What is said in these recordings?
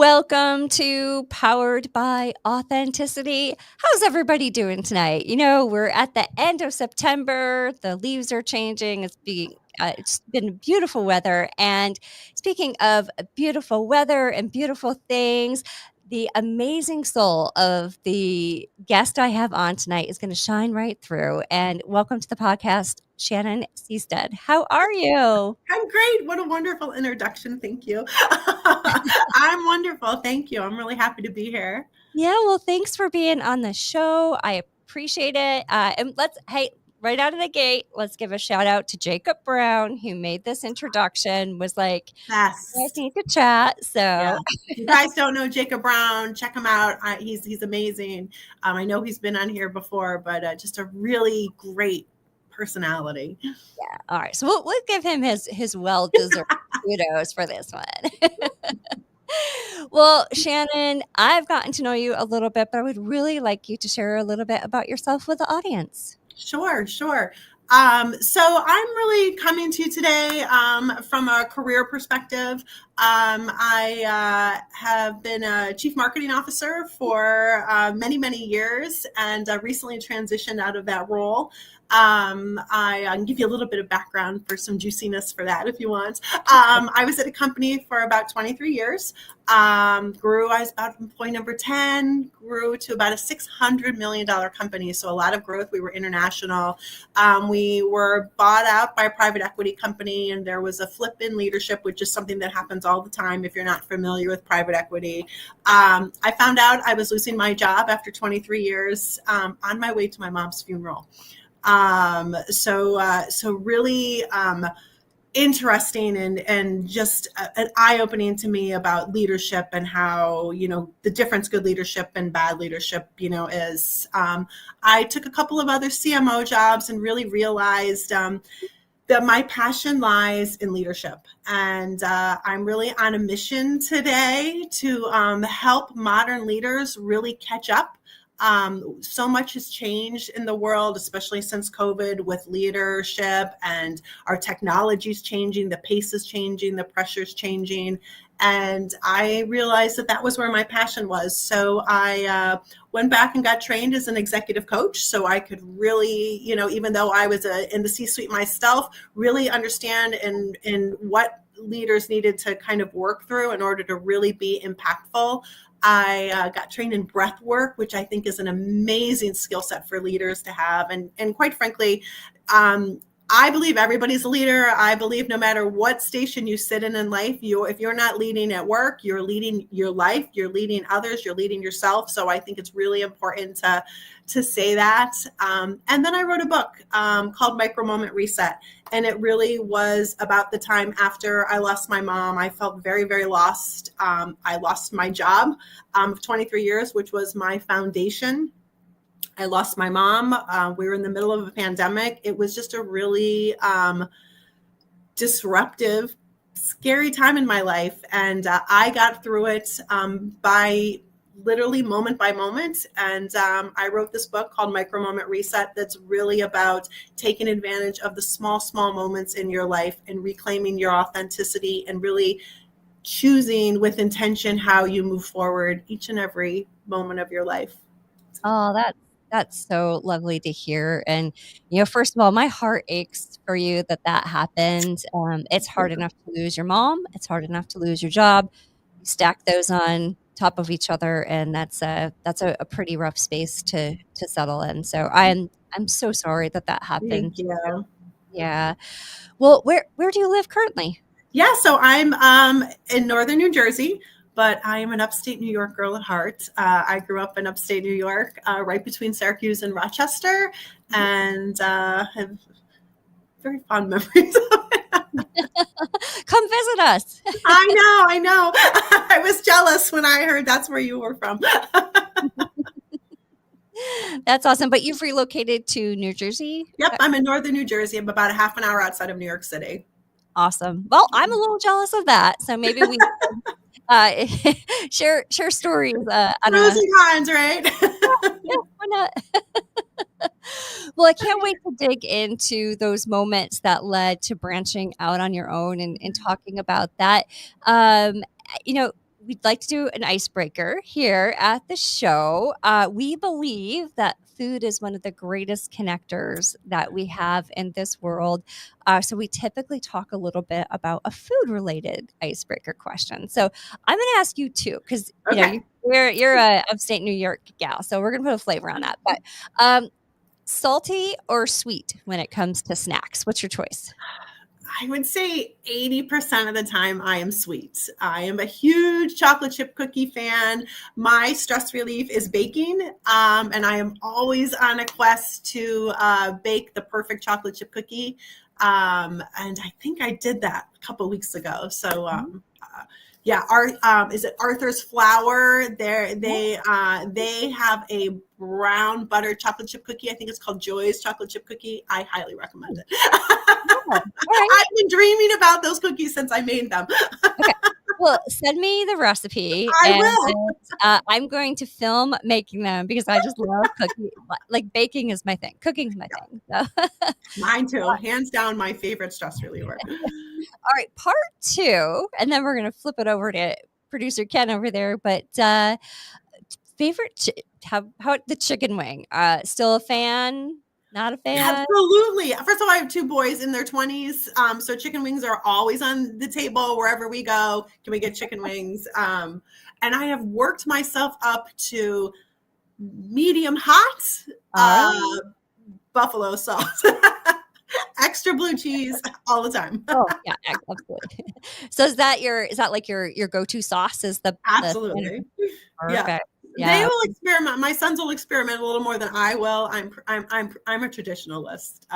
Welcome to Powered by Authenticity. How's everybody doing tonight? We're at the end of September. The leaves are changing. It's been beautiful weather. And speaking of beautiful weather and beautiful things, the amazing soul of the guest I have on tonight is going to shine right through. And welcome to the podcast, Shannon Seastead. How are you? I'm great. What a wonderful introduction. Thank you. I'm wonderful. Thank you. I'm really happy to be here. Yeah, well, thanks for being on the show. I appreciate it. Hey, right out of the gate, let's give a shout out to Jacob Brown, who made this introduction, was like, you guys Best. need to chat. Yeah. So, If you guys don't know Jacob Brown, check him out. He's amazing. I know he's been on here before, but just a really great personality. yeah. All right. So we'll give him his well-deserved kudos for this one. Well, Shannon, I've gotten to know you a little bit, but I would really like you to share a little bit about yourself with the audience. Sure, sure. So I'm really coming to you today from a career perspective. I have been a chief marketing officer for many, many years and recently transitioned out of that role. I can give you a little bit of background for some juiciness for that if you want. I was at a company for about 23 years. Grew, I was about employee number 10, grew to about a $600 million company. So a lot of growth. We were international. We were bought out by a private equity company, and there was a flip in leadership, which is something that happens all the time if you're not familiar with private equity. I found out I was losing my job after 23 years on my way to my mom's funeral. So really interesting and just an eye-opening to me about leadership and how, the difference good leadership and bad leadership, is. I took a couple of other CMO jobs and really realized that my passion lies in leadership. And I'm really on a mission today to help modern leaders really catch up. So much has changed in the world, especially since COVID, with leadership, and our technology is changing, the pace is changing, the pressure is changing. And I realized that was where my passion was. So I went back and got trained as an executive coach so I could really, even though I was in the C-suite myself, really understand in what leaders needed to kind of work through in order to really be impactful. I got trained in breath work, which I think is an amazing skill set for leaders to have. And quite frankly, I believe everybody's a leader. I believe no matter what station you sit in life, if you're not leading at work, you're leading your life, you're leading others, you're leading yourself. So I think it's really important to say that. And then I wrote a book called Micro Moment Reset. And it really was about the time after I lost my mom. I felt very, very lost. I lost my job of 23 years, which was my foundation. I lost my mom. We were in the middle of a pandemic. It was just a really disruptive, scary time in my life. And I got through it by literally moment by moment. And I wrote this book called Micro Moment Reset that's really about taking advantage of the small, small moments in your life and reclaiming your authenticity and really choosing with intention how you move forward each and every moment of your life. Oh, that's so lovely to hear. And, first of all, my heart aches for you that happened. It's hard enough to lose your mom. It's hard enough to lose your job. You stack those on top of each other, and that's a pretty rough space to settle in. So I'm so sorry that happened. Thank you. Yeah. Well, where do you live currently? Yeah, so I'm in northern New Jersey, but I am an upstate New York girl at heart. I grew up in upstate New York, right between Syracuse and Rochester, and have very fond memories of it. Come visit us. I know. I was jealous when I heard that's where you were from. That's awesome. But you've relocated to New Jersey? Yep, I'm in northern New Jersey. I'm about a half an hour outside of New York City. Awesome. Well, I'm a little jealous of that. So maybe we share stories. I don't Pros know. and cons, right? Yeah, why not? Well, I can't wait to dig into those moments that led to branching out on your own and talking about that. Um, you know, we'd like to do an icebreaker here at the show. We believe that food is one of the greatest connectors that we have in this world. So we typically talk a little bit about a food related icebreaker question. So I'm going to ask you too, because Okay. you're a upstate New York gal, so we're going to put a flavor on that. But salty or sweet when it comes to snacks? What's your choice? I would say 80% of the time I am sweet. I am a huge chocolate chip cookie fan. My stress relief is baking, and I am always on a quest to bake the perfect chocolate chip cookie. And I think I did that a couple of weeks ago. So, yeah, is it Arthur's Flour? They have a brown butter chocolate chip cookie. I think it's called Joy's chocolate chip cookie. I highly recommend it. Oh, all right. I've been dreaming about those cookies since I made them. Okay. Well, send me the recipe, I and will. I'm going to film making them because I just love cooking. Like baking is my thing. Cooking's my thing. So. Mine too. Hands down, my favorite stress reliever. All right, part two, and then we're going to flip it over to producer Ken over there. But favorite, how the chicken wing? Still a fan? Not a fan? Absolutely. First of all, I have two boys in their 20s. So chicken wings are always on the table wherever we go. Can we get chicken wings? And I have worked myself up to medium hot buffalo sauce. Extra blue cheese all the time. Oh yeah, absolutely. So is that like your go-to sauce? Is the absolutely perfect? Yeah. They will experiment. My sons will experiment a little more than I will. I'm a traditionalist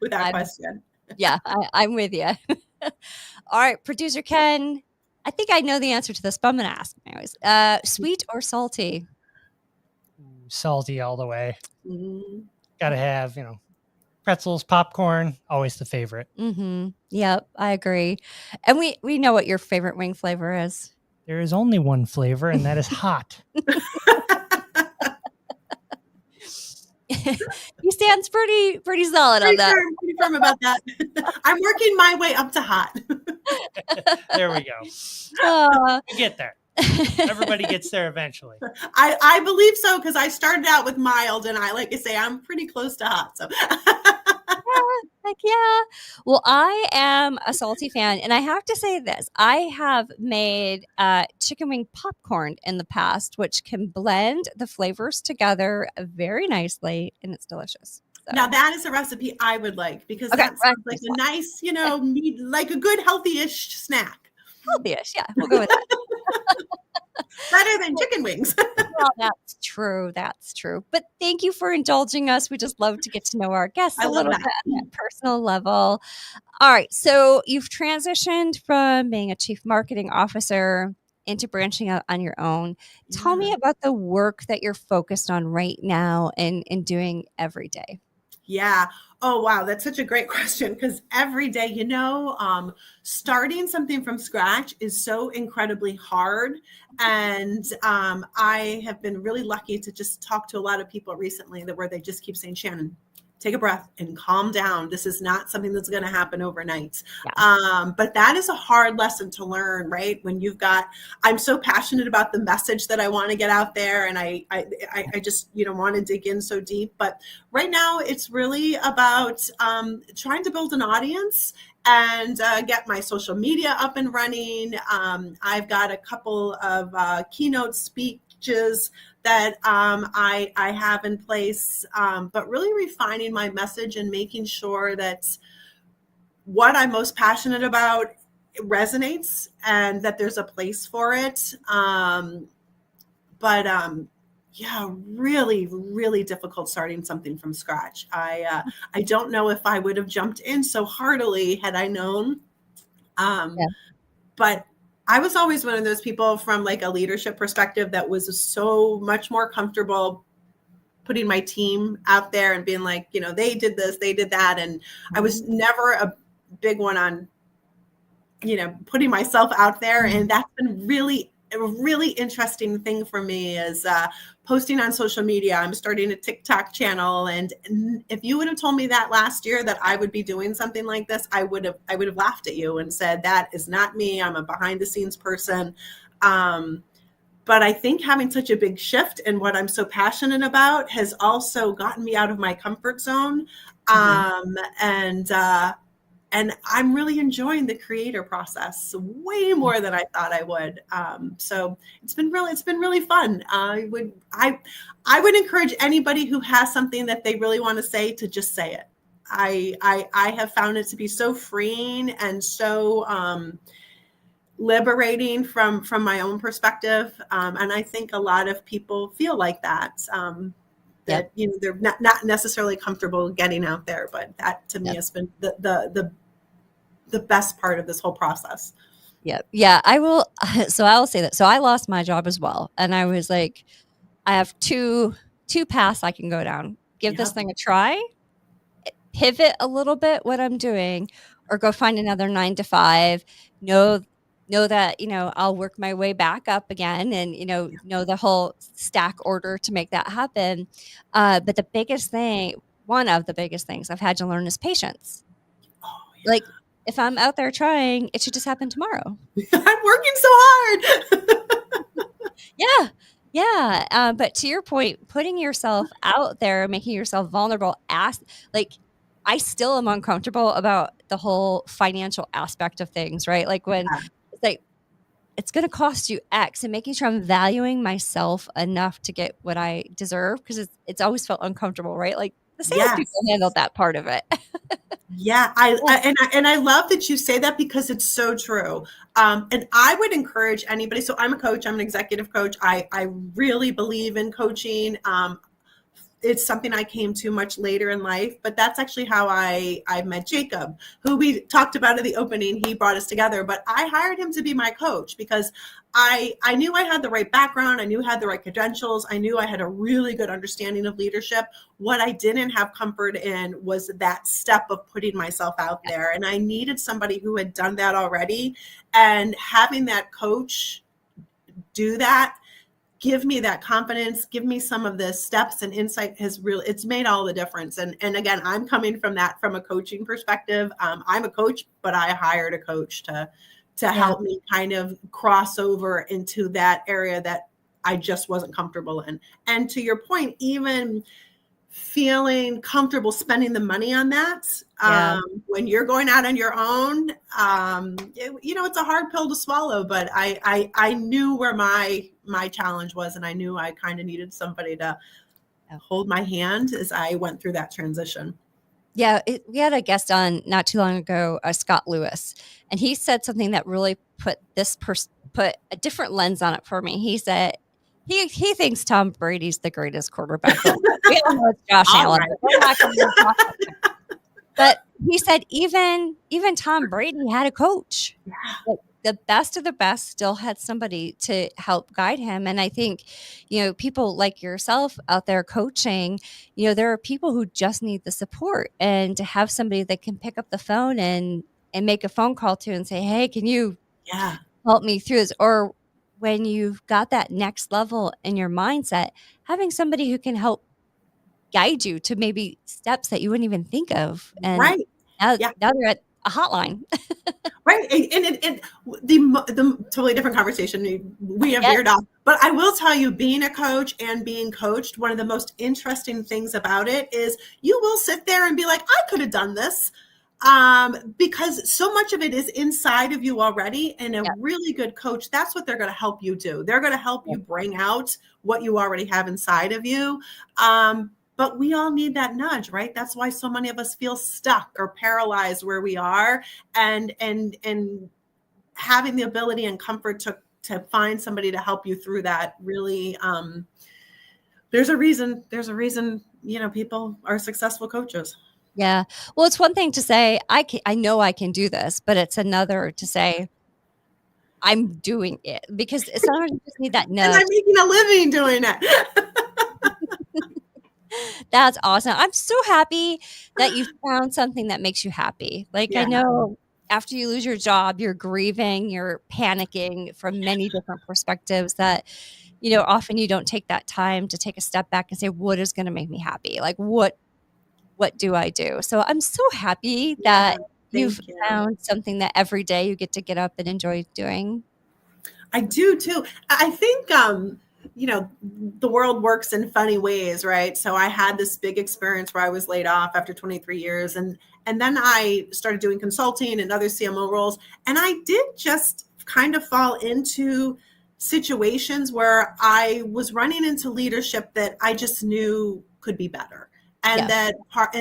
without question. Yeah, I'm with you. All right, producer Ken. I think I know the answer to this, but I'm going to ask anyways. Sweet or salty? Salty all the way. Got to have, pretzels, popcorn, always the favorite. Mm-hmm. Yep, I agree. And we know what your favorite wing flavor is. There is only one flavor, and that is hot. He stands pretty solid on that. Pretty firm about that. I'm working my way up to hot. There we go. You get there. Everybody gets there eventually. I believe so, because I started out with mild, and like I say, I'm pretty close to hot. So. Heck yeah. Well, I am a salty fan, and I have to say this. I have made chicken wing popcorn in the past, which can blend the flavors together very nicely, and it's delicious. So. Now, that is a recipe I would like, because that sounds like a nice, like a good healthy-ish snack. Healthy-ish, yeah. We'll go with that. Better than chicken wings. Well, that's true. That's true. But thank you for indulging us. We just love to get to know our guests a little bit on a personal level. All right. So you've transitioned from being a chief marketing officer into branching out on your own. Tell me about the work that you're focused on right now and doing every day. Yeah. Oh, wow. That's such a great question, because every day, starting something from scratch is so incredibly hard. And I have been really lucky to just talk to a lot of people recently where they just keep saying, Shannon, take a breath and calm down. This is not something that's going to happen overnight. Yeah. But that is a hard lesson to learn, right? When I'm so passionate about the message that I want to get out there, and I just, want to dig in so deep. But right now it's really about trying to build an audience and get my social media up and running. I've got a couple of keynote speeches that I have in place, but really refining my message and making sure that what I'm most passionate about resonates and that there's a place for it. Yeah, really, really difficult starting something from scratch. I don't know if I would have jumped in so heartily had I known. But I was always one of those people from like a leadership perspective that was so much more comfortable putting my team out there and being like, they did this, they did that. And I was never a big one on, putting myself out there. And that's been a really interesting thing for me is posting on social media. I'm starting a TikTok channel. And if you would have told me that last year that I would be doing something like this, I would have laughed at you and said, that is not me. I'm a behind the scenes person. But I think having such a big shift in what I'm so passionate about has also gotten me out of my comfort zone. Mhm. And I'm really enjoying the creator process way more than I thought I would. So it's been really fun. I would encourage anybody who has something that they really want to say to just say it. I have found it to be so freeing and so liberating from my own perspective. And I think a lot of people feel like that. Yep. That they're not necessarily comfortable getting out there, but that to me Yep. has been the best part of this whole process. Yep. Yeah, I will so I will say that. So I lost my job as well, and I was like, I have two paths I can go down. Give this Yep. thing a try, pivot a little bit what I'm doing, or go find another 9 to 5. Know know that, I'll work my way back up again and, know the whole stack order to make that happen. But the biggest thing one of the biggest things I've had to learn is patience. Oh Like, if I'm out there trying, it should just happen tomorrow. yeah. I'm working so hard. Yeah. Yeah, but to your point, putting yourself out there, making yourself vulnerable, like, I still am uncomfortable about the whole financial aspect of things, right? Like, when it's like, it's gonna cost you X, and making sure I'm valuing myself enough to get what I deserve, because it's always felt uncomfortable, right? Like, the salespeople Yes. handled that part of it. Yeah, I love that you say that because it's so true. And I would encourage anybody. So I'm a coach. I'm an executive coach. I really believe in coaching. It's something I came to much later in life, but that's actually how I met Jacob, who we talked about at the opening. He brought us together, but I hired him to be my coach because I knew I had the right background. I knew I had the right credentials. I knew I had a really good understanding of leadership. What I didn't have comfort in was that step of putting myself out there. And I needed somebody who had done that already, and having that coach do that, give me that confidence, give me some of the steps and insight, it's made all the difference. And again, I'm coming from a coaching perspective. I'm a coach, but I hired a coach to Yeah. help me kind of cross over into that area that I just wasn't comfortable in. And to your point, even feeling comfortable spending the money on that, Yeah. when you're going out on your own, it's a hard pill to swallow, but I knew where my challenge was, and I knew I kind of needed somebody to Yeah. hold my hand as I went through that transition. Yeah, we had a guest on not too long ago, Scott Lewis, and he said something that really put a different lens on it for me. He said he thinks Tom Brady's the greatest quarterback of all time. We all know it's Josh All Allen, right. but we're not going to talk about him. But he said even Tom Brady had a coach. Like, the best of the best still had somebody to help guide him. And I think, people like yourself out there coaching, there are people who just need the support, and to have somebody that can pick up the phone and make a phone call to and say, "Hey, can you Yeah. help me through this?" Or when you've got that next level in your mindset, having somebody who can help guide you to maybe steps that you wouldn't even think of. And Right. Yeah. now they're at a hotline. Right. And the totally different conversation. We have Yep. veered off. But I will tell you, being a coach and being coached, one of the most interesting things about it is you will sit there and be like, I could have done this. Because so much of it is inside of you already. And a Yep. really good coach, that's what they're going to help you do. They're going to help you bring out what you already have inside of you. But we all need that nudge, right? That's why so many of us feel stuck or paralyzed where we are, and having the ability and comfort to find somebody to help you through that really, there's a reason people are successful coaches. Yeah. Well, it's one thing to say, I know I can do this, but it's another to say, I'm doing it, because sometimes you just need that And nudge. I'm making a living doing it. That's awesome. I'm so happy that you found something that makes you happy. Like, I Yeah. know after you lose your job, you're grieving, you're panicking from many different perspectives that, often you don't take that time to take a step back and say, what is going to make me happy? Like, what do I do? So I'm so happy Yeah. that you've Thank you. found something that every day you get to get up and enjoy doing. I do too. I think the world works in funny ways, right? So I had this big experience where I was laid off after 23 years, and then I started doing consulting and other CMO roles, and I did just kind of fall into situations where I was running into leadership that I just knew could be better. And Yeah.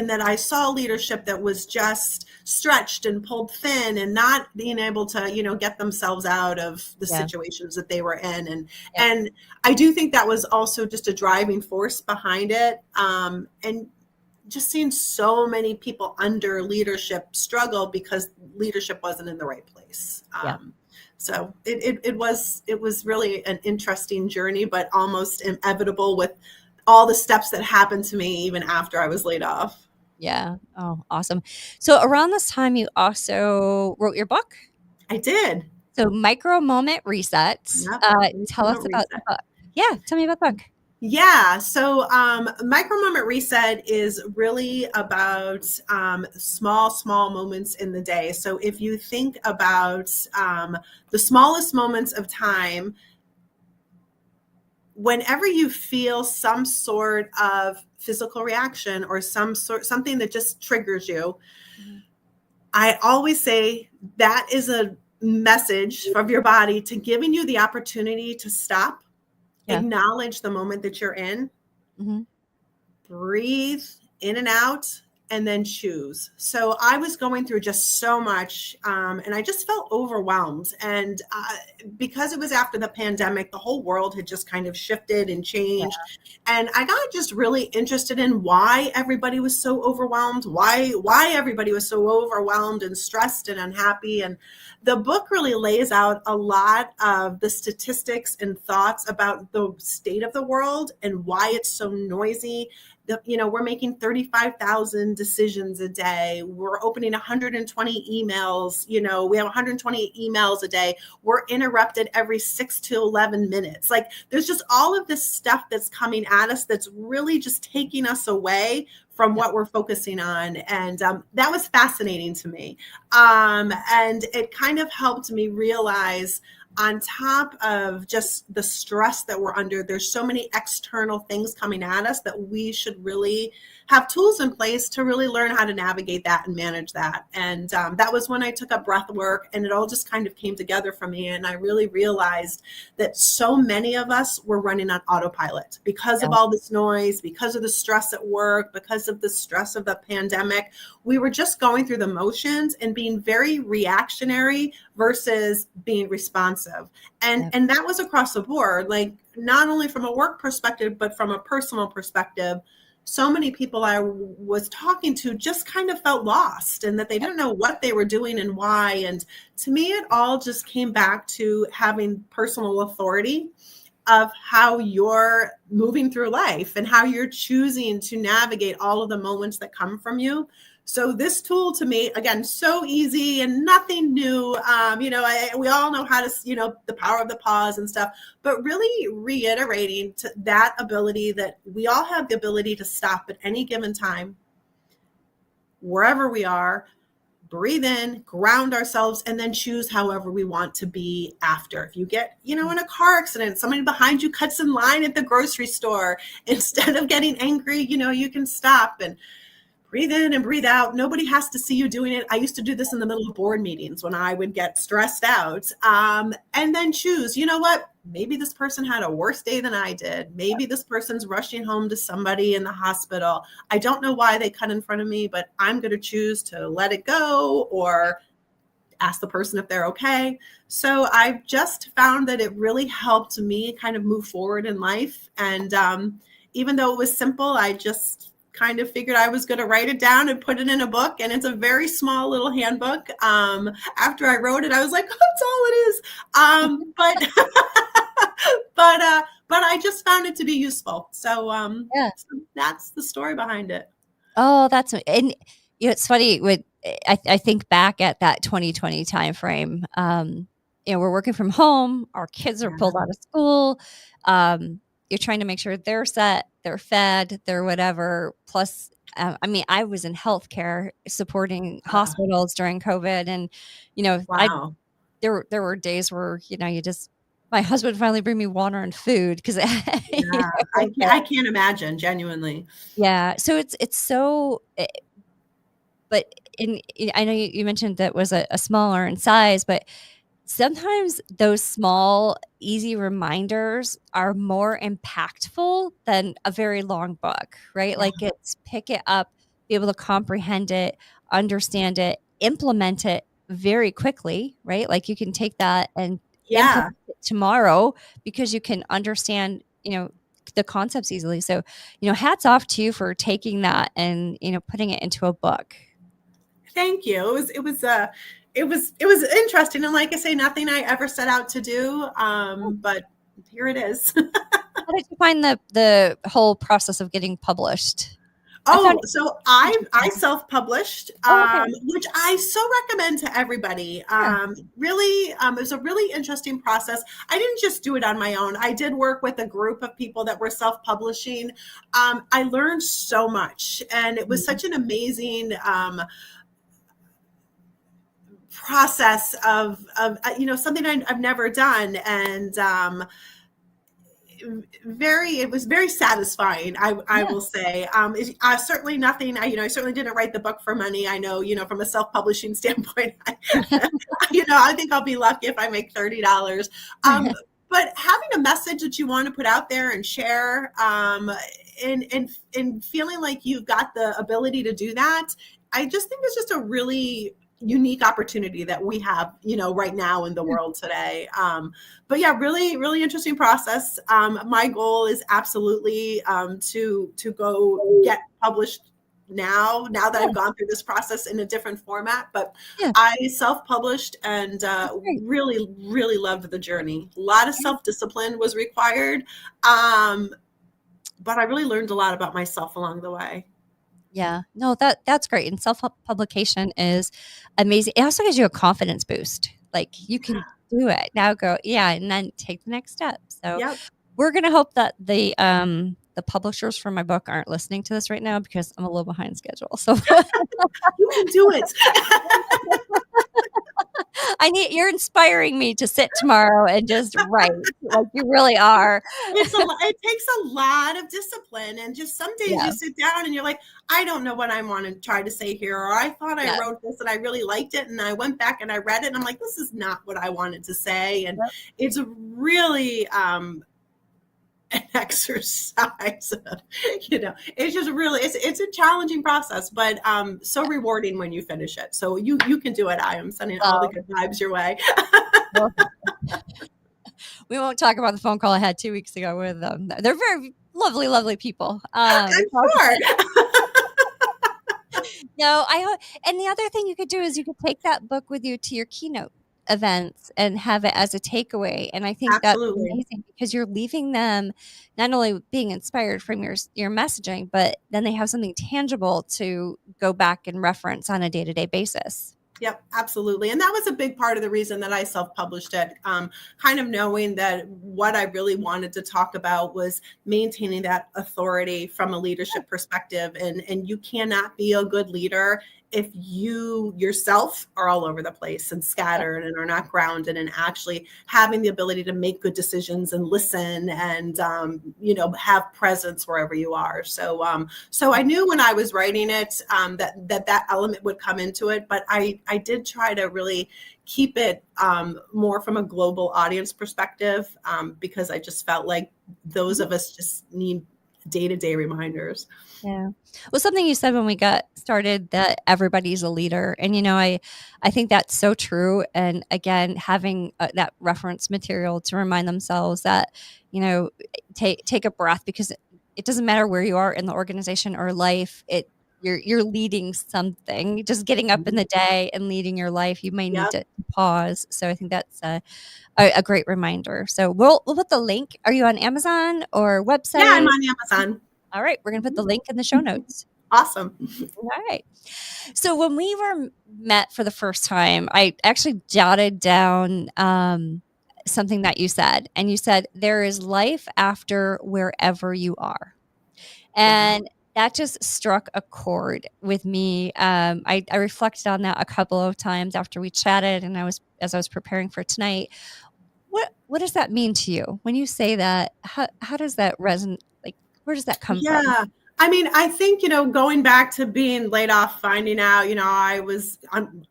that I saw leadership that was just stretched and pulled thin and not being able to, get themselves out of the Yeah. situations that they were in. And Yep. and I do think that was also just a driving force behind it. And just seeing so many people under leadership struggle because leadership wasn't in the right place. Yeah. So it was really an interesting journey, but almost inevitable with all the steps that happened to me even after I was laid off. Yeah. Oh, awesome. So around this time, you also wrote your book. I did. So Micro Moment Resets. Yep. Tell us about the book. Yeah. Tell me about the book. Yeah. So Micro Moment Reset is really about small moments in the day. So if you think about the smallest moments of time, whenever you feel some sort of physical reaction or something that just triggers you, I always say that is a message from your body to giving you the opportunity to stop, acknowledge the moment that you're in, breathe in and out, and then choose. So I was going through just so much, and I just felt overwhelmed. And because it was after the pandemic, the whole world had just kind of shifted and changed. Yeah. And I got just really interested in why everybody was so overwhelmed, why everybody was so overwhelmed and stressed and unhappy. And the book really lays out a lot of the statistics and thoughts about the state of the world and why it's so noisy. We're making 35,000 decisions a day. We're opening 120 emails. We have 120 emails a day. We're interrupted every 6 to 11 minutes. Like, there's just all of this stuff that's coming at us that's really just taking us away from what we're focusing on. And that was fascinating to me. And it kind of helped me realize, on top of just the stress that we're under, there's so many external things coming at us that we should really have tools in place to really learn how to navigate that and manage that. And that was when I took up breath work, and it all just kind of came together for me. And I really realized that so many of us were running on autopilot because of all this noise, because of the stress at work, because of the stress of the pandemic. We were just going through the motions and being very reactionary versus being responsive. And that was across the board, like not only from a work perspective, but from a personal perspective. So many people I was talking to just kind of felt lost and that they didn't know what they were doing and why. And to me, it all just came back to having personal authority of how you're moving through life and how you're choosing to navigate all of the moments that come from you. So this tool, to me, again, so easy and nothing new. We all know how to, the power of the pause and stuff, but really reiterating to that ability that we all have the ability to stop at any given time, wherever we are, breathe in, ground ourselves, and then choose however we want to be after. If you get, in a car accident, somebody behind you cuts in line at the grocery store, instead of getting angry, you can stop and breathe in and breathe out. Nobody has to see you doing it. I used to do this in the middle of board meetings when I would get stressed out. And then choose, what? Maybe this person had a worse day than I did. Maybe this person's rushing home to somebody in the hospital. I don't know why they cut in front of me, but I'm going to choose to let it go or ask the person if they're okay. So I've just found that it really helped me kind of move forward in life. And even though it was simple, I just kind of figured I was going to write it down and put it in a book. And it's a very small little handbook. After I wrote it, I was like, that's all it is. But I just found it to be useful. So, so that's the story behind it. Oh, and it's funny with, I think back at that 2020 timeframe. We're working from home. Our kids are pulled out of school. You're trying to make sure they're set, they're fed, they're whatever. Plus, I was in healthcare supporting hospitals during COVID, and Wow. there were days where, you just my husband finally bring me water and food because Yeah, I can't imagine, genuinely. yeah. So it's so but I know you mentioned that was a smaller in size, but sometimes those small, easy reminders are more impactful than a very long book, right? Yeah. Like it's pick it up, be able to comprehend it, understand it, implement it very quickly, right? Like you can take that and Yeah. implement it tomorrow because you can understand, the concepts easily. So, hats off to you for taking that and, putting it into a book. Thank you. It was interesting. And like I say, nothing I ever set out to do. But here it is. How did you find the whole process of getting published? I found Oh, it so I interesting. self-published, Oh, okay. which I so recommend to everybody. Yeah. Really, it was a really interesting process. I didn't just do it on my own. I did work with a group of people that were self-publishing. I learned so much, and it was Mhm. such an amazing process of something I've never done, and it was very satisfying. I Yeah. will say, certainly nothing. I certainly didn't write the book for money. I know, from a self-publishing standpoint, I think I'll be lucky if I make $30. But having a message that you want to put out there and share, and feeling like you've got the ability to do that, I just think it's just a really unique opportunity that we have, right now in the world today. But yeah, really, really interesting process. My goal is absolutely to go get published now that Yeah. I've gone through this process in a different format. But Yeah. I self-published and That's great. really, really loved the journey. A lot of Yeah. self-discipline was required, but I really learned a lot about myself along the way. Yeah. No, that's great. And self-publication is amazing. It also gives you a confidence boost. Like you can do it. Now go, yeah, and then take the next step. So Yep, we're gonna hope that the publishers for my book aren't listening to this right now because I'm a little behind schedule. So you can do it. you're inspiring me to sit tomorrow and just write like you really are. It takes a lot of discipline, and just some days you Yeah. sit down and you're like, I don't know what I want to try to say here, or I thought I Yeah. wrote this and I really liked it, and I went back and I read it and I'm like, this is not what I wanted to say. And Yep. it's really an exercise of, it's just really, it's a challenging process, but so rewarding when you finish it. So you can do it. I am sending all the So good vibes your way. well, we won't talk about the phone call I had 2 weeks ago with them. They're very lovely, lovely people. I'm sure. No, and the other thing you could do is you could take that book with you to your keynote events and have it as a takeaway. And I think that's Absolutely. amazing because you're leaving them not only being inspired from your messaging, but then they have something tangible to go back and reference on a day-to-day basis. Yep, absolutely. And that was a big part of the reason that I self-published it, kind of knowing that what I really wanted to talk about was maintaining that authority from a leadership perspective. And you cannot be a good leader if you yourself are all over the place and scattered and are not grounded and actually having the ability to make good decisions and listen and have presence wherever you are. So I knew when I was writing it, that element would come into it, but I did try to really keep it more from a global audience perspective, because I just felt like those of us just need day-to-day reminders. Yeah. Well, something you said when we got started that everybody's a leader. And, I think that's so true. And again, having that reference material to remind themselves that, take a breath because it doesn't matter where you are in the organization or life. You're leading something, just getting up in the day and leading your life. You may need Yep. to pause. So I think that's a great reminder. So we'll put the link. Are you on Amazon or Yeah, I'm website? on Amazon. All right, we're going to put the link in the show notes. Awesome. All right. So when we were met for the first time, I actually jotted down something that you said, and you said there is life after wherever you are. Wow. And that just struck a chord with me. I reflected on that a couple of times after we chatted, and as I was preparing for tonight. What does that mean to you when you say that? How does that resonate? Like, where does that come from? Yeah. I mean, I think, going back to being laid off, finding out, I was on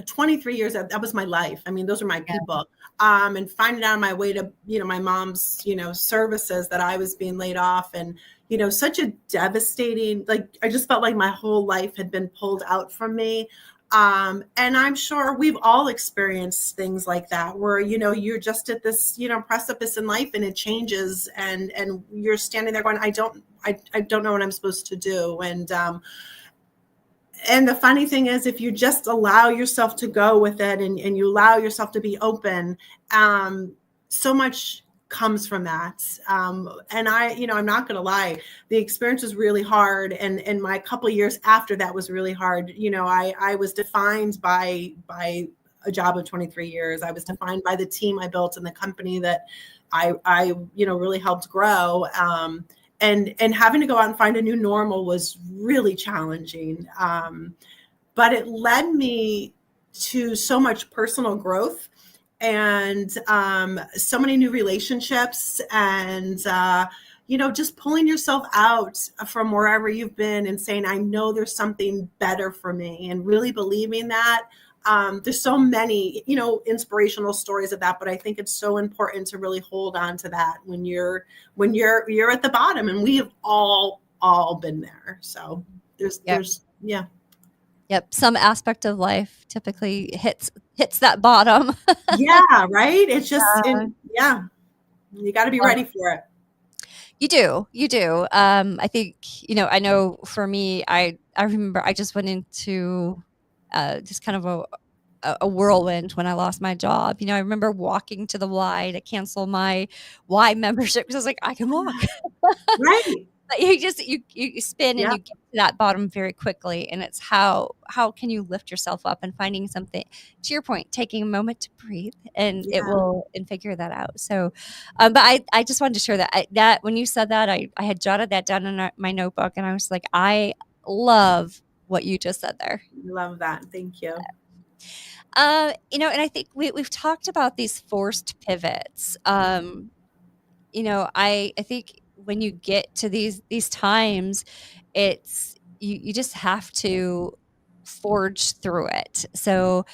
23 years, that was my life. I mean, those are my people. And finding out on my way to, my mom's, services, that I was being laid off, and, such a devastating, like, I just felt like my whole life had been pulled out from me. And I'm sure we've all experienced things like that, where, you're just at this, precipice in life, and it changes, and you're standing there going, I don't know what I'm supposed to do. And the funny thing is, if you just allow yourself to go with it, and you allow yourself to be open, so much comes from that. And I'm not going to lie, the experience was really hard. And my couple of years after that was really hard. I was defined by a job of 23 years. I was defined by the team I built and the company that I really helped grow. And having to go out and find a new normal was really challenging. But it led me to so much personal growth, and so many new relationships, and just pulling yourself out from wherever you've been and saying, I know there's something better for me, and really believing that. There's so many, inspirational stories of that, but I think it's so important to really hold on to that when you're at the bottom, and we have all been there. So there's yeah. Yep. Some aspect of life typically hits that bottom. Yeah. Right. It's just, yeah, you got to be ready for it. You do. I think, I know for me, I remember I just went into just kind of a whirlwind when I lost my job. I remember walking to the Y to cancel my Y membership because I was like, I can walk. Right. But you spin and Yeah. you get to that bottom very quickly, and it's how can you lift yourself up, and finding something, to your point, taking a moment to breathe, and it Yeah. will and figure that out. So, but I just wanted to share that when you said that, I had jotted that down in my notebook, and I was like, I love what you just said there. Love that. Thank you. And I think we've talked about these forced pivots. I think when you get to these times, it's you just have to forge through it. So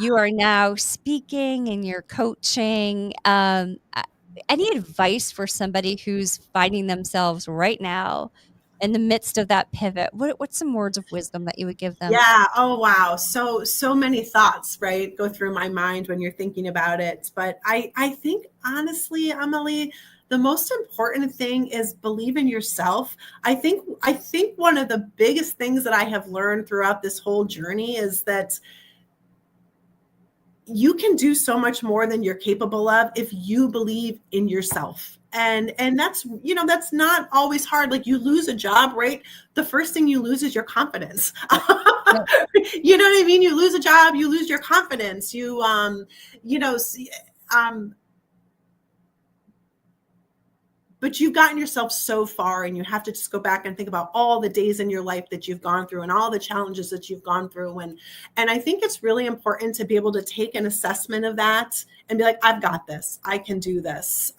you are now speaking and you're coaching. Any advice for somebody who's finding themselves right now in the midst of that pivot? What's some words of wisdom that you would give them? Yeah. Oh, wow. So many thoughts, right, go through my mind when you're thinking about it. But I think, honestly, Emily, the most important thing is believe in yourself. I think one of the biggest things that I have learned throughout this whole journey is that you can do so much more than you're capable of if you believe in yourself. And that's, that's not always hard. Like, you lose a job, right? The first thing you lose is your confidence. You know what I mean? You lose a job, you lose your confidence. But you've gotten yourself so far, and you have to just go back and think about all the days in your life that you've gone through and all the challenges that you've gone through. And I think it's really important to be able to take an assessment of that and be like, I've got this, I can do this.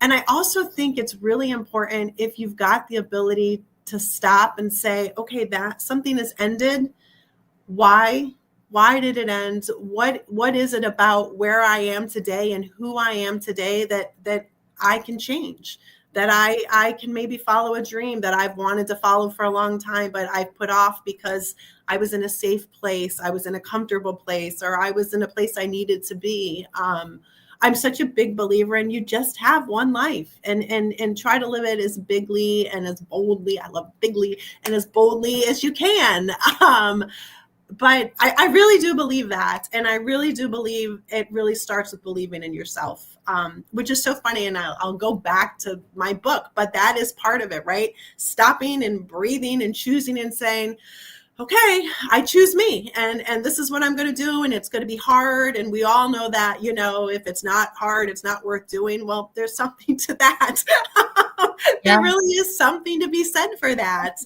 And I also think it's really important, if you've got the ability to stop and say, okay, that something has ended. Why did it end? What is it about where I am today and who I am today that I can change, that I can maybe follow a dream that I've wanted to follow for a long time, but I've put off because I was in a safe place, I was in a comfortable place, or I was in a place I needed to be. I'm such a big believer in, you just have one life, and try to live it as bigly and as boldly. I love bigly and as boldly as you can. But I really do believe that. And I really do believe it really starts with believing in yourself, which is so funny. And I'll go back to my book, but that is part of it, right? Stopping and breathing and choosing and saying, okay, I choose me, and this is what I'm going to do. And it's going to be hard. And we all know that, if it's not hard, it's not worth doing. Well, there's something to that. There Yeah. really is something to be said for that.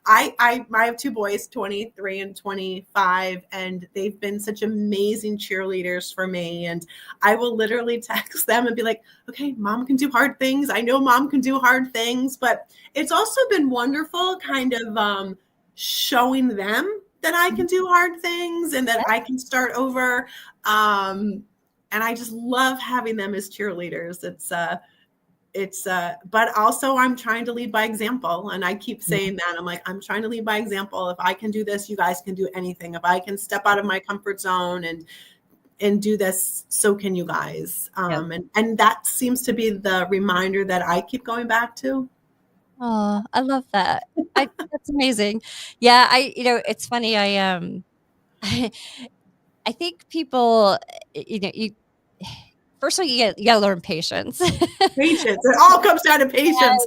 I have two boys, 23 and 25, and they've been such amazing cheerleaders for me. And I will literally text them and be like, okay, mom can do hard things. I know mom can do hard things, but it's also been wonderful kind of showing them that I can do hard things and that I can start over. And I just love having them as cheerleaders. But also I'm trying to lead by example. And I keep saying that. I'm like, I'm trying to lead by example. If I can do this, you guys can do anything. If I can step out of my comfort zone and do this, so can you guys. Yep. And that seems to be the reminder that I keep going back to. Oh, I love that. That's amazing. Yeah, it's funny. I think people, you first of all, you gotta learn patience. Patience. It all comes down to patience.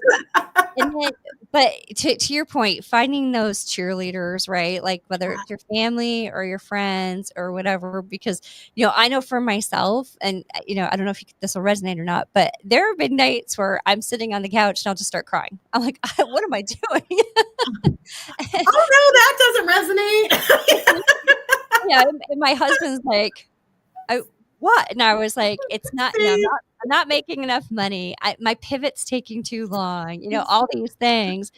And then, but to your point, finding those cheerleaders, right? Like whether it's your family or your friends or whatever, because I know for myself, and I don't know if this will resonate or not, but there have been nights where I'm sitting on the couch and I'll just start crying. I'm like, what am I doing? Oh no, that doesn't resonate. Yeah, and my husband's like, what? And I was like, it's not, I'm not making enough money. My pivot's taking too long, all these things.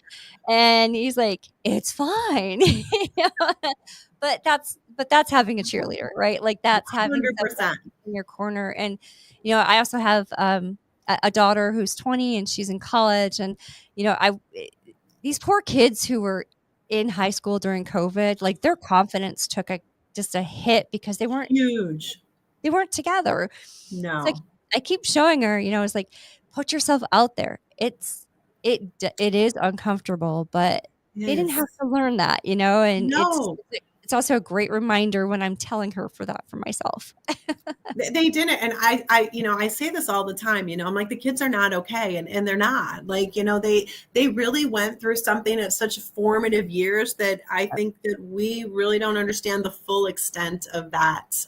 And he's like, it's fine. But that's having a cheerleader, right? Like that's having someone 100%. in your corner. And, I also have a daughter who's 20 and she's in college. And, these poor kids who were in high school during COVID, like their confidence took just a hit because Huge. they weren't together. It's like No. I keep showing her, it's like put yourself out there. It is uncomfortable, but they didn't have Yes. to learn that, and No. it's also a great reminder when I'm telling her for myself. They didn't. And I say this all the time, I'm like, the kids are not okay. And they're not like, they really went through something at such formative years that I think that we really don't understand the full extent of that.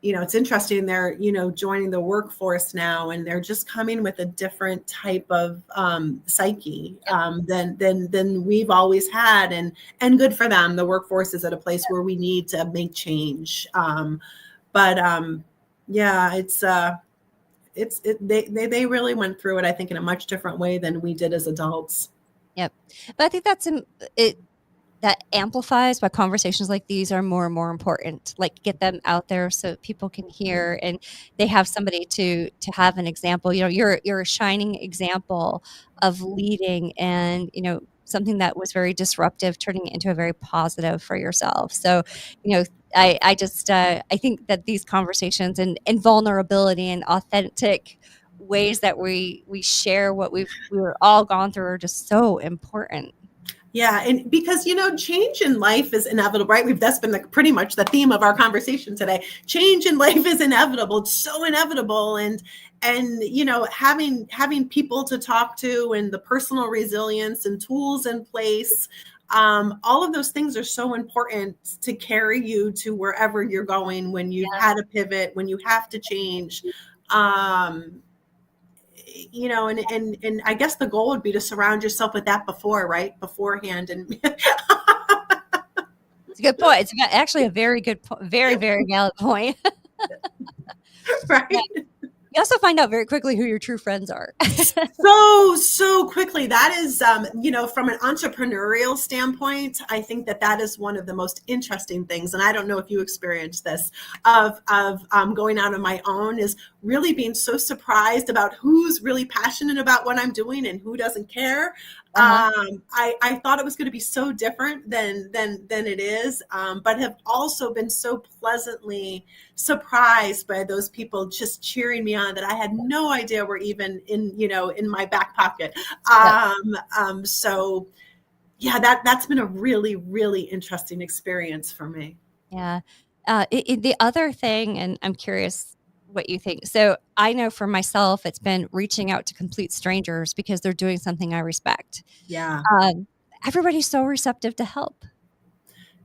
It's interesting. They're, joining the workforce now, and they're just coming with a different type of psyche than we've always had. And good for them. The workforce is at a place where we need to make change. But yeah, they really went through it, I think, in a much different way than we did as adults. Yep. But I think that amplifies why conversations like these are more and more important. Like get them out there so people can hear and they have somebody to have an example. You're a shining example of leading and something that was very disruptive, turning it into a very positive for yourself. So, I just I think that these conversations and vulnerability and authentic ways that we share what we're all gone through are just so important. Yeah, and because change in life is inevitable, right? That's been pretty much the theme of our conversation today. Change in life is inevitable. It's so inevitable, and having people to talk to and the personal resilience and tools in place. All of those things are so important to carry you to wherever you're going when you've had a pivot, when you have to change. And I guess the goal would be to surround yourself with that beforehand. And It's a good point. It's actually a very good, very, very valid point. right. Yeah. You also find out very quickly who your true friends are. So quickly. That is, from an entrepreneurial standpoint, I think that is one of the most interesting things. And I don't know if you experienced this of going out on my own, is really being so surprised about who's really passionate about what I'm doing and who doesn't care. I thought it was going to be so different than it is, but have also been so pleasantly surprised by those people just cheering me on that I had no idea were even in my back pocket. So yeah, that's been a really, really interesting experience for me. Yeah. The other thing, and I'm curious what you think. So I know for myself, it's been reaching out to complete strangers because they're doing something I respect. Yeah. Everybody's so receptive to help.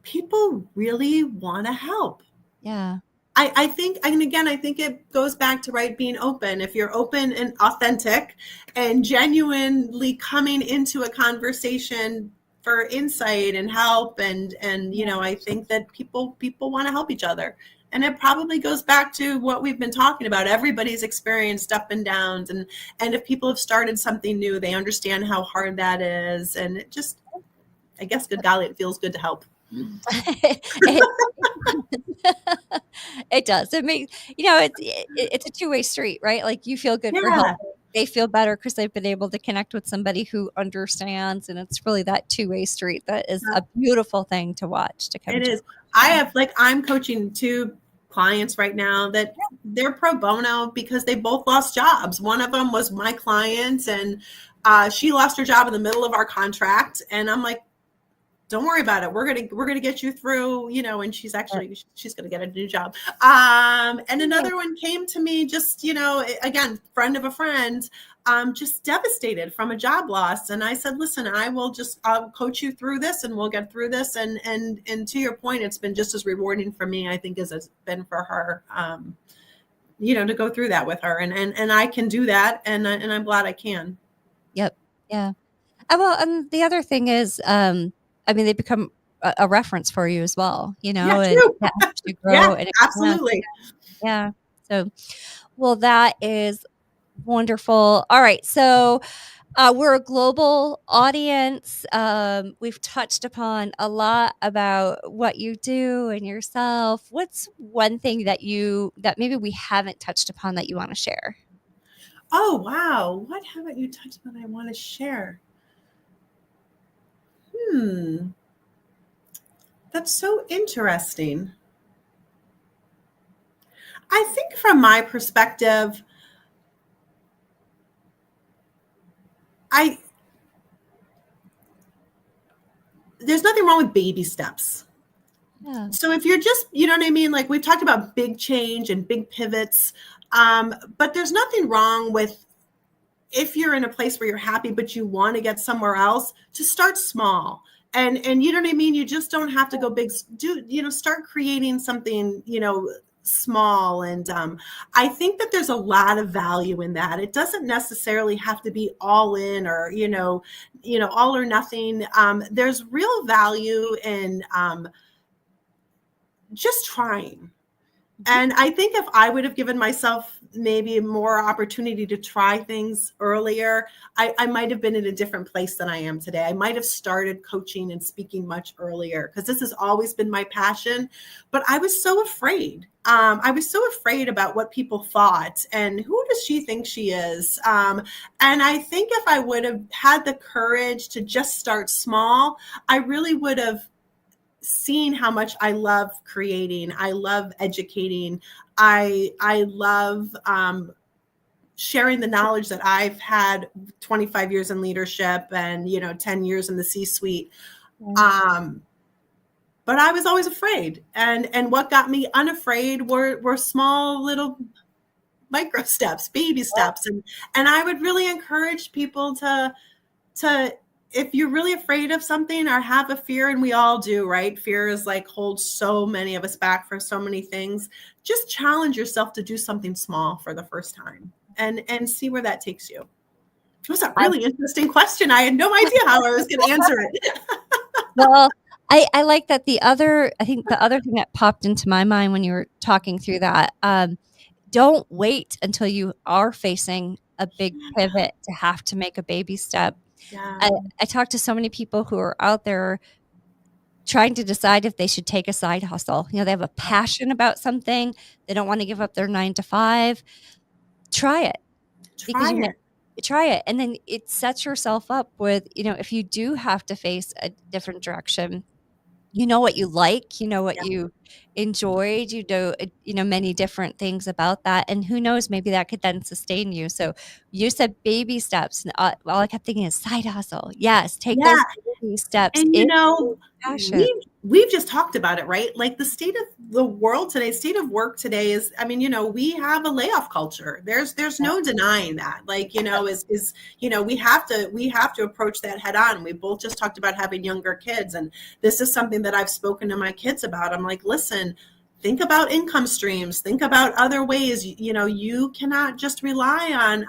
People really want to help. Yeah. I think, and again, I think it goes back to, right, being open. If you're open and authentic and genuinely coming into a conversation for insight and help, and you know, I think that people want to help each other. And it probably goes back to what we've been talking about. Everybody's experienced up and downs, and if people have started something new, they understand how hard that is. And it just, I guess, good golly, it feels good to help. It does. It makes, you know, it's a two-way street, right? Like, you feel good for Yeah, helping. They feel better because they've been able to connect with somebody who understands, and it's really that two-way street that is a beautiful thing to watch, to come it to. is. I have, like, I'm coaching 2 clients right now that they're pro bono because they both lost jobs. One of them was my client, and she lost her job in the middle of our contract, and I'm like, don't worry about it. We're gonna get you through, you know. And she's gonna get a new job. And another one came to me, just, you know, again, friend of a friend, just devastated from a job loss. And I said, listen, I'll coach you through this, and we'll get through this. And to your point, it's been just as rewarding for me, I think, as it's been for her. You know, to go through that with her, and I can do that, and I'm glad I can. Yep. Yeah. Well, and the other thing is, I mean, they become a reference for you as well, you Yeah, know, and true. that helps you grow Yeah, and expand. absolutely. Yeah. So, well, that is wonderful. All right. So, we're a global audience. We've touched upon a lot about what you do and yourself. What's one thing that maybe we haven't touched upon that you want to share? Oh, wow. What haven't you touched on I want to share? That's so interesting. I think from my perspective, there's nothing wrong with baby steps. Yeah. So if you're just, you know what I mean? Like, we've talked about big change and big pivots, but there's nothing wrong with, if you're in a place where you're happy, but you want to get somewhere else, to start small. And you know what I mean? You just don't have to go big. Start creating something, you know, small. And I think that there's a lot of value in that. It doesn't necessarily have to be all in, or, all or nothing. There's real value in just trying. And I think if I would have given myself maybe more opportunity to try things earlier, I might have been in a different place than I am today. I might have started coaching and speaking much earlier, because this has always been my passion. But I was so afraid. I was so afraid about what people thought, and who does she think she is? And I think if I would have had the courage to just start small, I really would have seen how much I love creating. I love educating. I love sharing the knowledge that I've had 25 years in leadership, and 10 years in the C-suite. But I was always afraid, and what got me unafraid were small little micro steps, baby steps, and I would really encourage people to if you're really afraid of something or have a fear, and we all do, right? Fear is like, holds so many of us back from so many things. Just challenge yourself to do something small for the first time, and see where that takes you. It was a really interesting question. I had no idea how I was going to answer it. Well, I like that. I think the other thing that popped into my mind when you were talking through that, don't wait until you are facing a big pivot to have to make a baby step. Yeah. I talk to so many people who are out there trying to decide if they should take a side hustle. They have a passion about something. They don't want to give up their 9 to 5. Try it. Try it. And then it sets yourself up with, if you do have to face a different direction, you know what you like, you know what you enjoyed, many different things about that. And who knows, maybe that could then sustain you. So you said baby steps. And all I kept thinking is side hustle. Yes, take those baby steps. And we've just talked about it, right? Like, the state of the world today, state of work today is, we have a layoff culture. There's no denying that. Like, we have to approach that head on. We both just talked about having younger kids, and this is something that I've spoken to my kids about. I'm like, listen, think about income streams, think about other ways. You cannot just rely on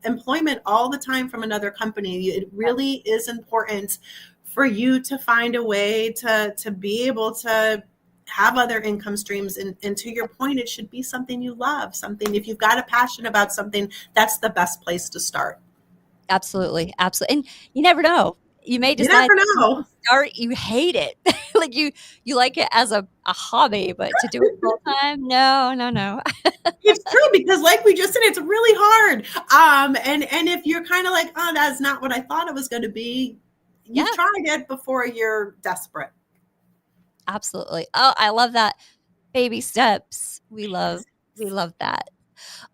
employment all the time from another company. It really is important for you to find a way to be able to have other income streams. And to your point, it should be something you love, something, if you've got a passion about something, that's the best place to start. Absolutely. Absolutely. And you never know. You may You decide never that know. start, you hate it. Like you like it as a hobby, but to do it full time, no, no, no. It's true, because like we just said, it's really hard. And if you're kind of like, oh, that's not what I thought it was going to be, Yeah, you've tried it before you're desperate. absolutely. Oh, I love that. Baby steps. We love that.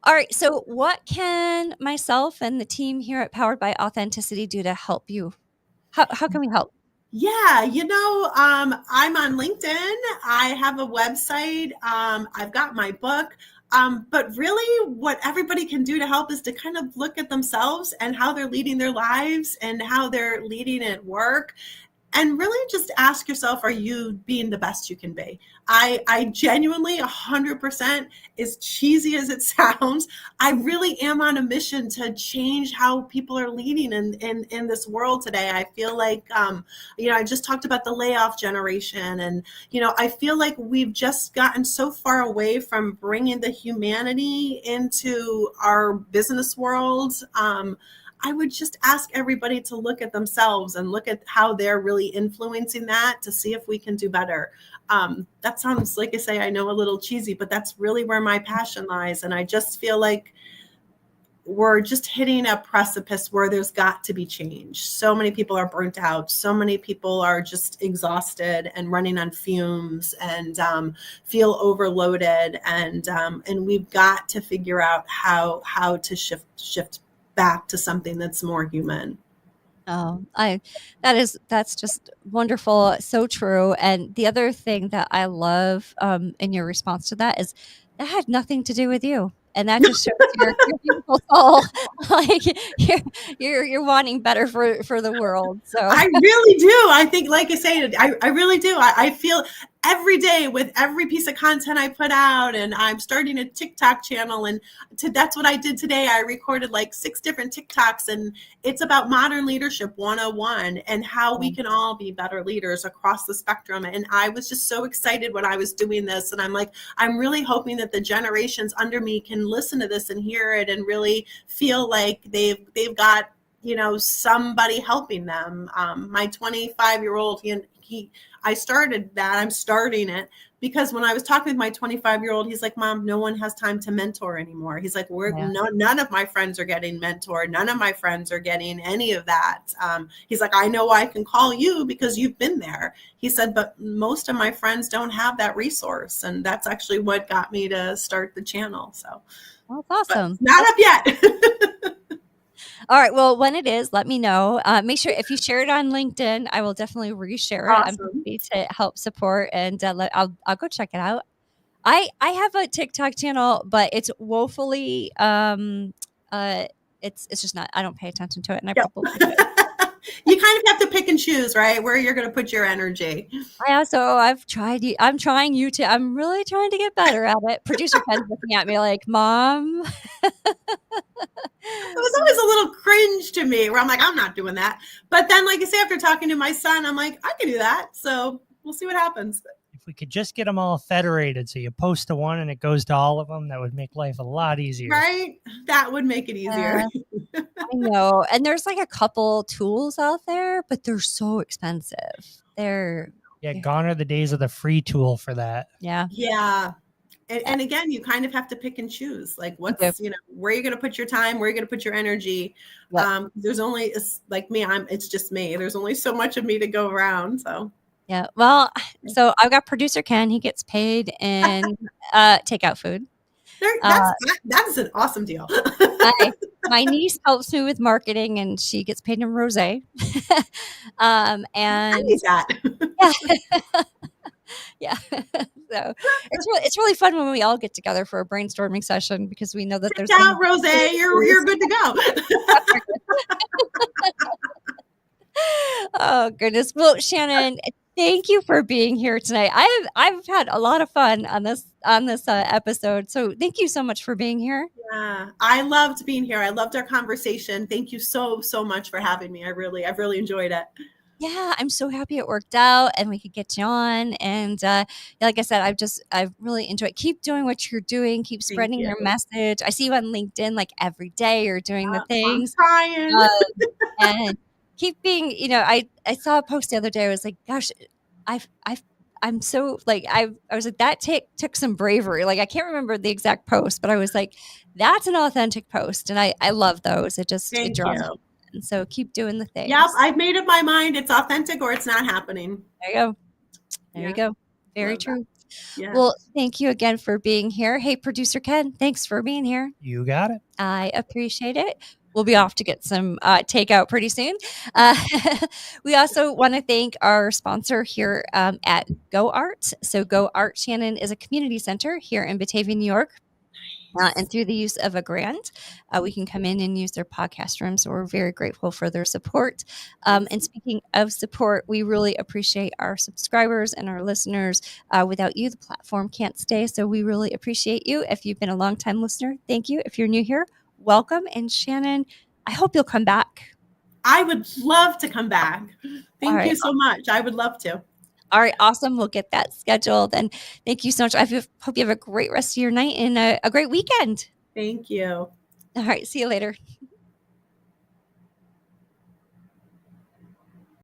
All right. So what can myself and the team here at Powered by Authenticity do to help you? How can we help? Yeah, I'm on LinkedIn. I have a website. I've got my book. But really, what everybody can do to help is to kind of look at themselves and how they're leading their lives and how they're leading at work. And really just ask yourself, are you being the best you can be? I genuinely 100%, as cheesy as it sounds, I really am on a mission to change how people are leading in this world today. I feel like, I just talked about the layoff generation, and, I feel like we've just gotten so far away from bringing the humanity into our business world. I would just ask everybody to look at themselves and look at how they're really influencing that, to see if we can do better. That sounds, like I say, I know, a little cheesy, but that's really where my passion lies. And I just feel like we're just hitting a precipice where there's got to be change. So many people are burnt out. So many people are just exhausted and running on fumes and feel overloaded. And we've got to figure out how to shift back to something that's more human. Oh, that's just wonderful. So true. And the other thing that I love in your response to that is that had nothing to do with you. And that just shows your beautiful soul. Like you're wanting better for the world. So I really do. I think, like I say, I really do. I feel every day with every piece of content I put out, and I'm starting a TikTok channel, and that's what I did today. I recorded like 6 different TikToks, and it's about modern leadership 101 and how we can all be better leaders across the spectrum. And I was just so excited when I was doing this. And I'm like, I'm really hoping that the generations under me can listen to this and hear it and really feel like they've got somebody helping them. My 25-year-old, I started that. I'm starting it because when I was talking with my 25-year-old, he's like, Mom, no one has time to mentor anymore. He's like, none of my friends are getting mentored. None of my friends are getting any of that. He's like, I know I can call you because you've been there. He said, but most of my friends don't have that resource. And that's actually what got me to start the channel. So that's awesome. Not up yet. All right. Well, when it is, let me know. Make sure if you share it on LinkedIn, I will definitely reshare it. I'm happy to help support, and I'll go check it out. I have a TikTok channel, but it's woefully it's just not. I don't pay attention to it, and I probably should. You kind of have to pick and choose, right? Where you're going to put your energy. I've tried. I'm trying YouTube. I'm really trying to get better at it. Producer Ken's looking at me like, Mom. It was always a little cringe to me where I'm like, I'm not doing that. But then, like I say, after talking to my son, I'm like, I can do that. So we'll see what happens. If we could just get them all federated, so you post to one and it goes to all of them, that would make life a lot easier. Right? That would make it easier. I know. And there's like a couple tools out there, but they're so expensive. Gone are the days of the free tool for that. Yeah. Yeah. And again, you kind of have to pick and choose, like where you're going to put your time, where you're going to put your energy. Yep. There's only, like me, it's just me. There's only so much of me to go around. So. Yeah. Well, so I've got producer Ken. He gets paid in takeout food. That's an awesome deal. My niece helps me with marketing, and she gets paid in rosé. And I need that. Yeah. So it's really fun when we all get together for a brainstorming session, because we know that there's rosé. You're good to go. Oh goodness. Well, Shannon, Thank you for being here tonight. I've had a lot of fun on this episode. So thank you so much for being here. Yeah, I loved being here. I loved our conversation. Thank you so much for having me. I've really enjoyed it. Yeah, I'm so happy it worked out and we could get you on. And like I said, I've really enjoyed. Keep doing what you're doing. Keep Thank spreading you. your message. I see you on LinkedIn like every day. You're doing the I'm things. trying. And keep being, I saw a post the other day. I was like, gosh, I'm so like, I was like, that took some bravery. Like, I can't remember the exact post, but I was like, that's an authentic post. And I love those. It Thank draws you. me in. So keep doing the things. Yep, I've made up my mind. It's authentic or it's not happening. There you go. There you go. Very true. Yeah. Well, thank you again for being here. Hey, producer Ken, thanks for being here. You got it. I appreciate it. We'll be off to get some takeout pretty soon. We also want to thank our sponsor here at Go Art. So Go Art, Shannon, is a community center here in Batavia, New York. And through the use of a grant, we can come in and use their podcast room. So we're very grateful for their support. And speaking of support, we really appreciate our subscribers and our listeners. Without you, the platform can't stay. So we really appreciate you. If you've been a longtime listener, thank you. If you're new here, welcome. And Shannon, I hope you'll come back. I would love to come back. Thank you so much. I would love to. All right, awesome. We'll get that scheduled. And thank you so much. I hope you have a great rest of your night and a great weekend. Thank you. All right, see you later.